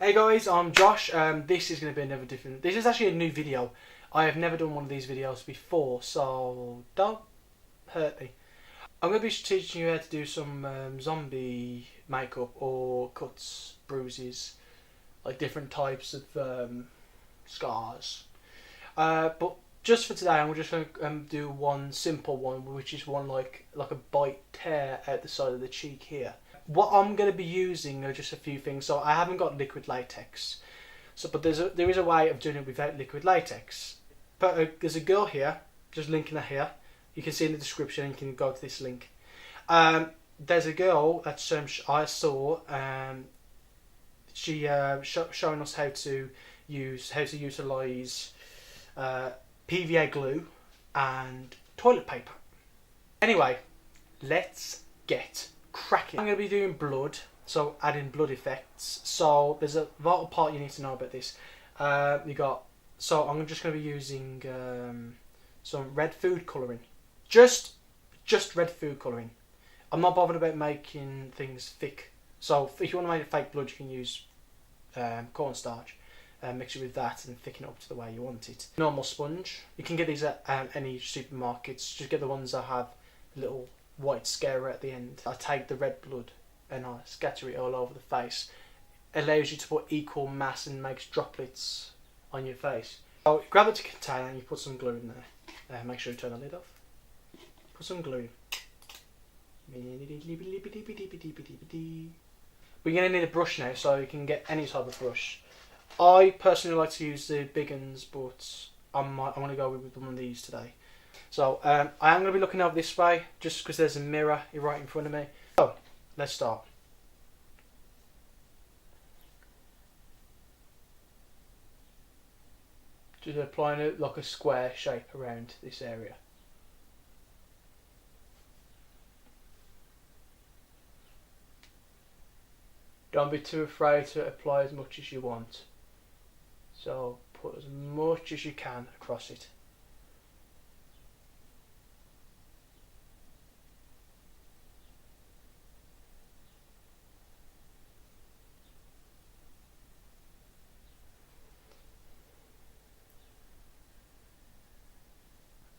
Hey guys, I'm Josh. This is going to be another different. This is actually a new video. I have never done one of these videos before, so don't hurt me. I'm going to be teaching you how to do some zombie makeup or cuts, bruises, like different types of scars. But just for today, I'm just going to do one simple one, which is one like a bite tear out the side of the cheek here. What I'm going to be using are just a few things. So I haven't got liquid latex. But there is a way of doing it without liquid latex. But there's a girl here, just linking her here. You can see in the description, and you can go to this link. There's a girl that I saw. She showing us how to utilize PVA glue and toilet paper. Anyway, let's get cracking. I'm going to be doing blood, so adding blood effects. So there's a vital part you need to know about this. So I'm just going to be using some red food colouring. Just red food colouring. I'm not bothered about making things thick. So if you want to make a fake blood, you can use cornstarch. Mix it with that and thicken it up to the way you want it. Normal sponge. You can get these at any supermarkets. Just get the ones that have a little white scarer at the end. I take the red blood and I scatter it all over the face. It allows you to put equal mass and makes droplets on your face. So grab it to container and you put some glue in there. Make sure you turn the lid off. Put some glue. We're going to need a brush now, so you can get any type of brush. I personally like to use the big ones, but I'm going to go with one of these today. So I am going to be looking over this way, just because there's a mirror right in front of me. So let's start. Just applying it like a square shape around this area. Don't be too afraid to apply as much as you want. So put as much as you can across it.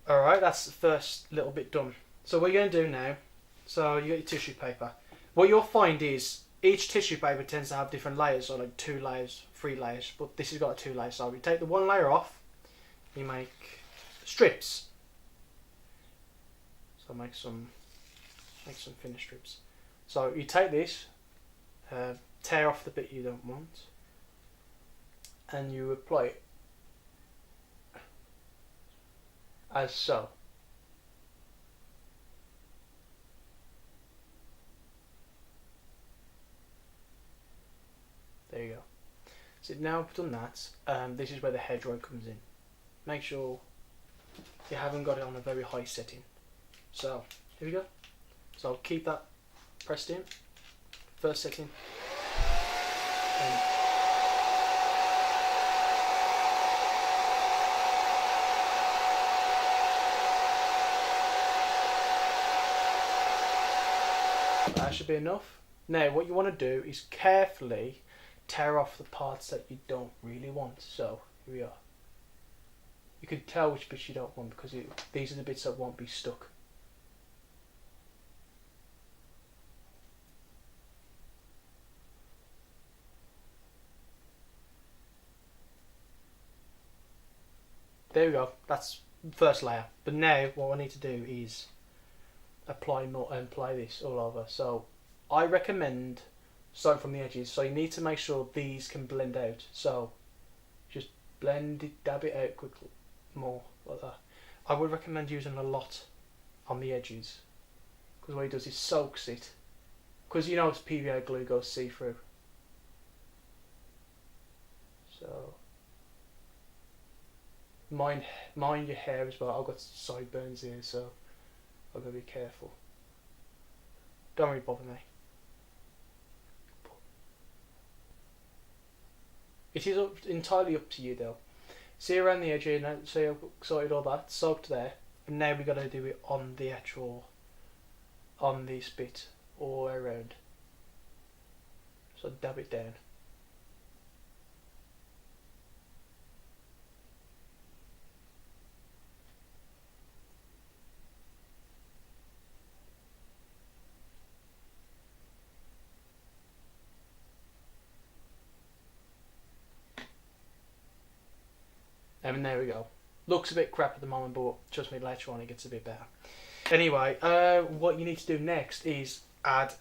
Alright, that's the first little bit done. So what you're going to do now, so you got your tissue paper. What you'll find is each tissue paper tends to have different layers, so like 2 layers, 3 layers, but this has got a 2 layers. So you take the 1 layer off, you make strips. So make some thinner strips. So you take this, tear off the bit you don't want, and you apply it as so. There you go. So now I've done that, this is where the hairdryer comes in. Make sure you haven't got it on a very high setting. So here we go. So I'll keep that pressed in. First setting. That should be enough. Now what you want to do is carefully tear off the parts that you don't really want. So here we are. You can tell which bits you don't want because these are the bits that won't be stuck. There we go. That's the first layer. But now what I need to do is apply this all over. So I recommend starting from the edges. So you need to make sure these can blend out. So just blend it, dab it out quickly, more like that. I would recommend using a lot on the edges because what he does is soaks it. Because you know PVA glue goes see-through. So mind your hair as well. I've got sideburns here, so I've got to be careful. Don't really bother me. It is entirely up to you though. See around the edge here now, see I've sorted all that, soaked there, and now we've got to do it on the actual, on this bit all around. So dab it down. And there we go. Looks a bit crap at the moment, but trust me, later on it gets a bit better. Anyway, what you need to do next is add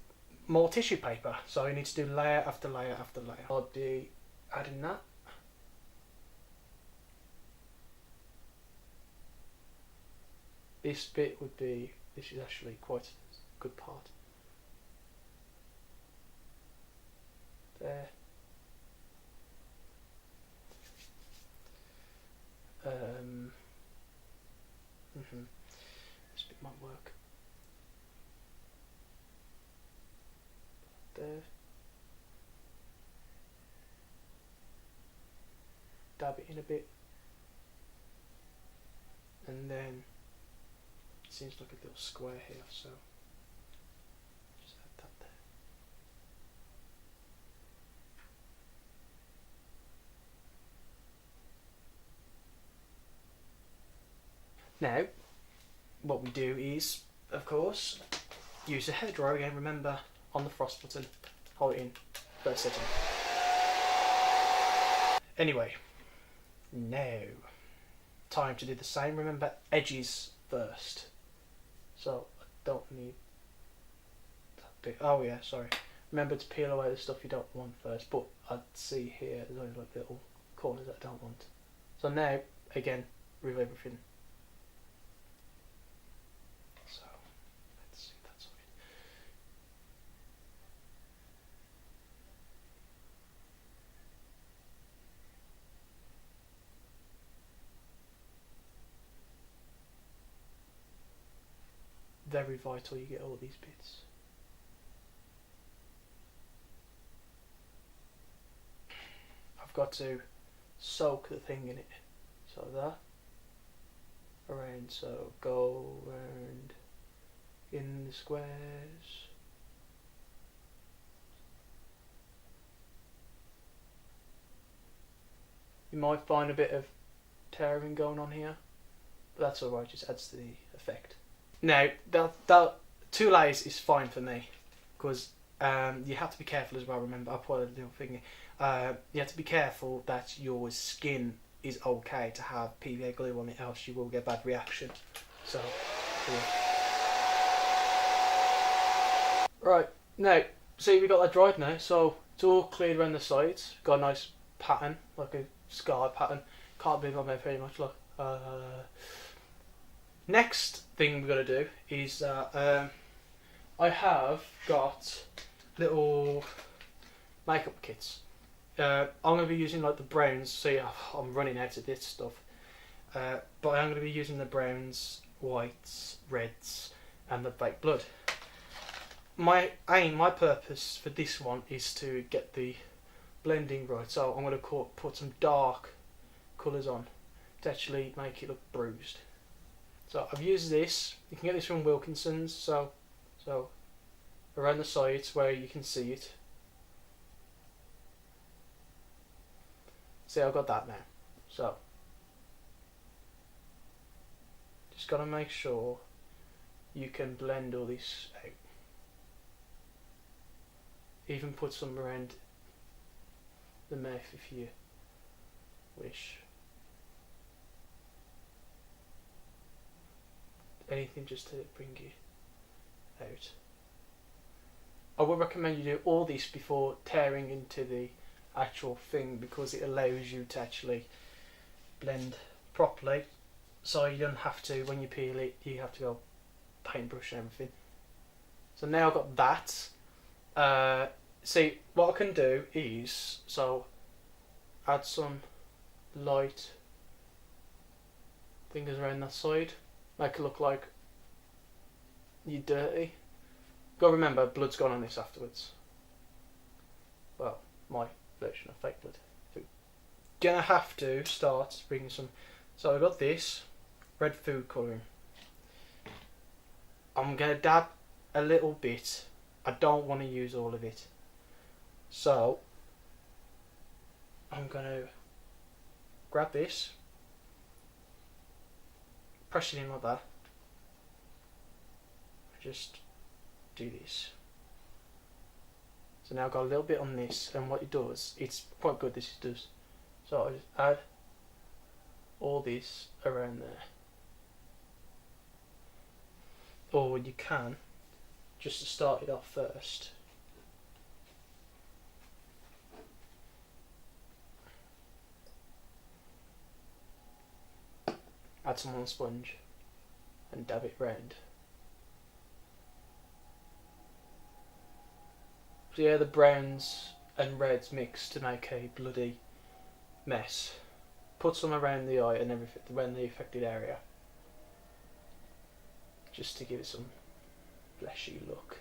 more tissue paper. So you need to do layer after layer after layer. I'll be adding that. This bit would be, this is actually quite a good part. There. This bit might work. There. Dab it in a bit. And then it seems like a little square here, so just add that there. Now, what we do is, of course, use the hairdryer again. Remember, on the frost button, hold it in, first setting. Anyway, now, time to do the same. Remember, edges first. So, I don't need that bit. Oh yeah, sorry. Remember to peel away the stuff you don't want first, but I'd see here, there's only like little corners that I don't want. So now, again, remove everything. So, let's see that side. Very vital you get all these bits. I've got to soak the thing in it. So that around, so go around in the squares. You might find a bit of tearing going on here, but that's alright, just adds to the effect. Now, that 2 layers is fine for me, because you have to be careful as well. Remember, I put a little thing. You have to be careful that your skin is okay to have PVA glue on it, else you will get bad reaction. So, yeah. Right, now, see we got that dried now, so it's all cleared around the sides. Got a nice pattern, like a scar pattern. Can't believe I made very much look. Next thing we're going to do is I have got little makeup kits. I'm going to be using like the browns. See, I'm running out of this stuff, but I'm going to be using the browns, whites, reds, and the fake blood. My aim, my purpose for this one is to get the blending right. So I'm going to put some dark colours on to actually make it look bruised. So I've used this. You can get this from Wilkinson's. So around the sides where you can see it. See, I've got that now. So just got to make sure you can blend all this out. Even put some around the mouth if you wish. Anything just to bring you out. I would recommend you do all this before tearing into the actual thing, because it allows you to actually blend properly, so you don't have to, when you peel it, you have to go paintbrush and everything. So now I've got that. See, what I can do is, so add some light fingers around that side. Make it look like you're dirty. Gotta remember, blood's gone on this afterwards. Well, my version of fake blood. So, gonna have to start bringing some. So I've got this red food colouring. I'm gonna dab a little bit. I don't want to use all of it. So I'm gonna grab this, press it in like that, just do this. So now I've got a little bit on this, and what it does, it's quite good this does. So I just add all this around there. Or you can, just to start it off first, add some on a sponge and dab it round. So yeah, the browns and reds mix to make a bloody mess. Put some around the eye and everything, around the affected area, just to give it some fleshy look.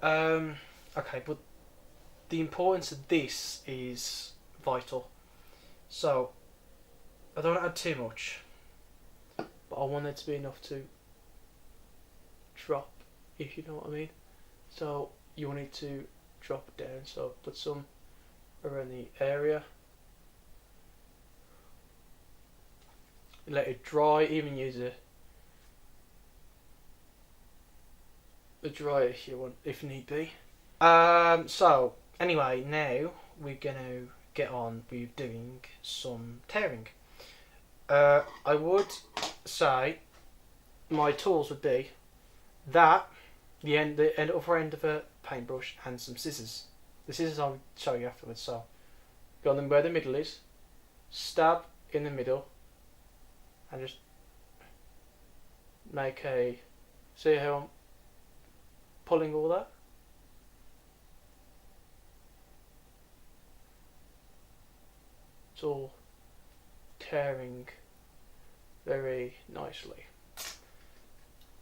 Okay, but the importance of this is vital. So I don't add too much, but I want it to be enough to drop, if you know what I mean. So you want it to drop it down, so put some around the area, let it dry, even use a dryer if you want, if need be. So anyway, now we're gonna get on with doing some tearing. I would say my tools would be that the upper end of a paintbrush and some scissors. The scissors I'll show you afterwards. So go on them where the middle is, stab in the middle, and just make a, see how I'm pulling all that? It's all tearing very nicely.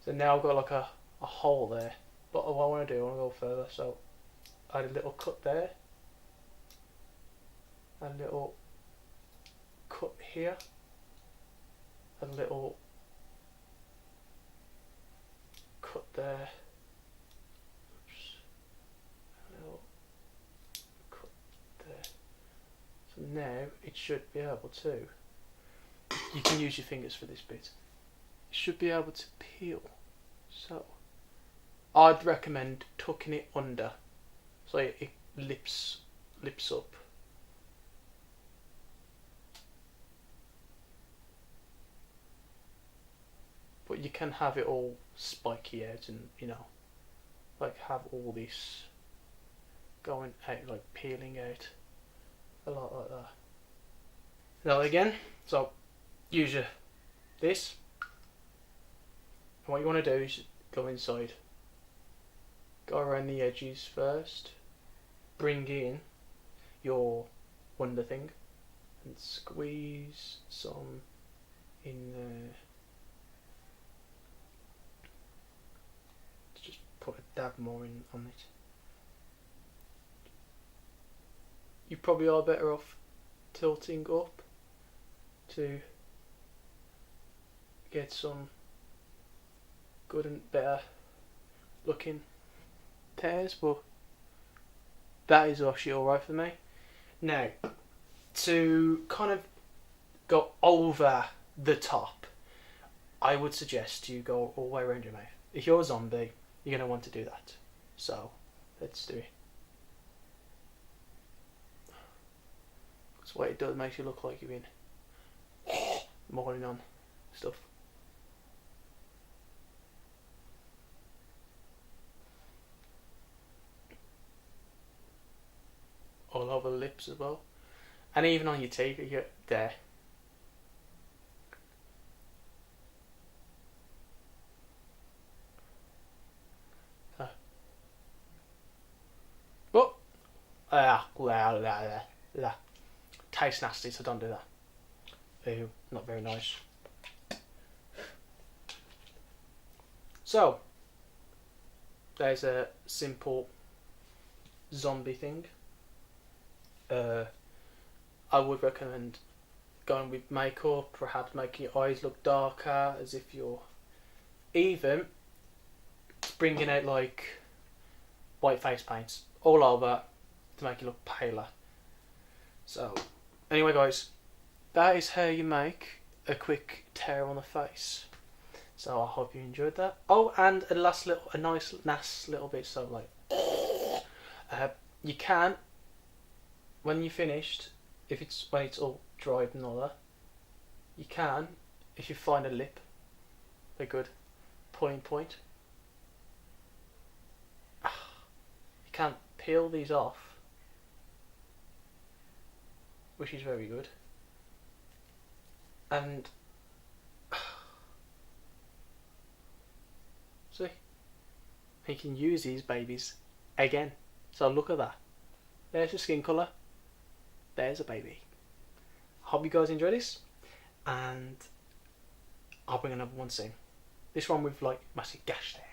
So now I've got like a hole there, but what I want to do, I want to go further, so I had a little cut there, a little cut here, a little cut there, oops, a little cut there. So now it should be able to, you can use your fingers for this bit, it should be able to peel. So I'd recommend tucking it under so it lips up. But you can have it all spiky out and, you know, like have all this going out, like peeling out a lot like that. Now again, so use your this, and what you want to do is go inside, go around the edges first, bring in your wonder thing and squeeze some in there. Just put a dab more in on it. You probably are better off tilting up to get some good and better looking tears, but that is actually alright for me. Now, to kind of go over the top, I would suggest you go all the way around your mouth. If you're a zombie, you're going to want to do that. So, let's do it. Because what it does makes you look like you've been morning on stuff. All over the lips as well, and even on your teeth, you get there. But tastes nasty, so don't do that. Ew, not very nice. So there's a simple zombie thing. I would recommend going with makeup, perhaps making your eyes look darker, as if you're even bringing out like white face paints all over to make you look paler. So anyway guys, that is how you make a quick tear on the face. So I hope you enjoyed that. Oh, and a nice little bit, so like you can, when you're finished, when it's all dried and all that, you can, if you find a lip, they're good. Point. You can't peel these off, which is very good. And see, you can use these babies again. So look at that. There's your skin colour. There's a baby. Hope you guys enjoy this, and I'll bring another one soon. This one with like massive gash there.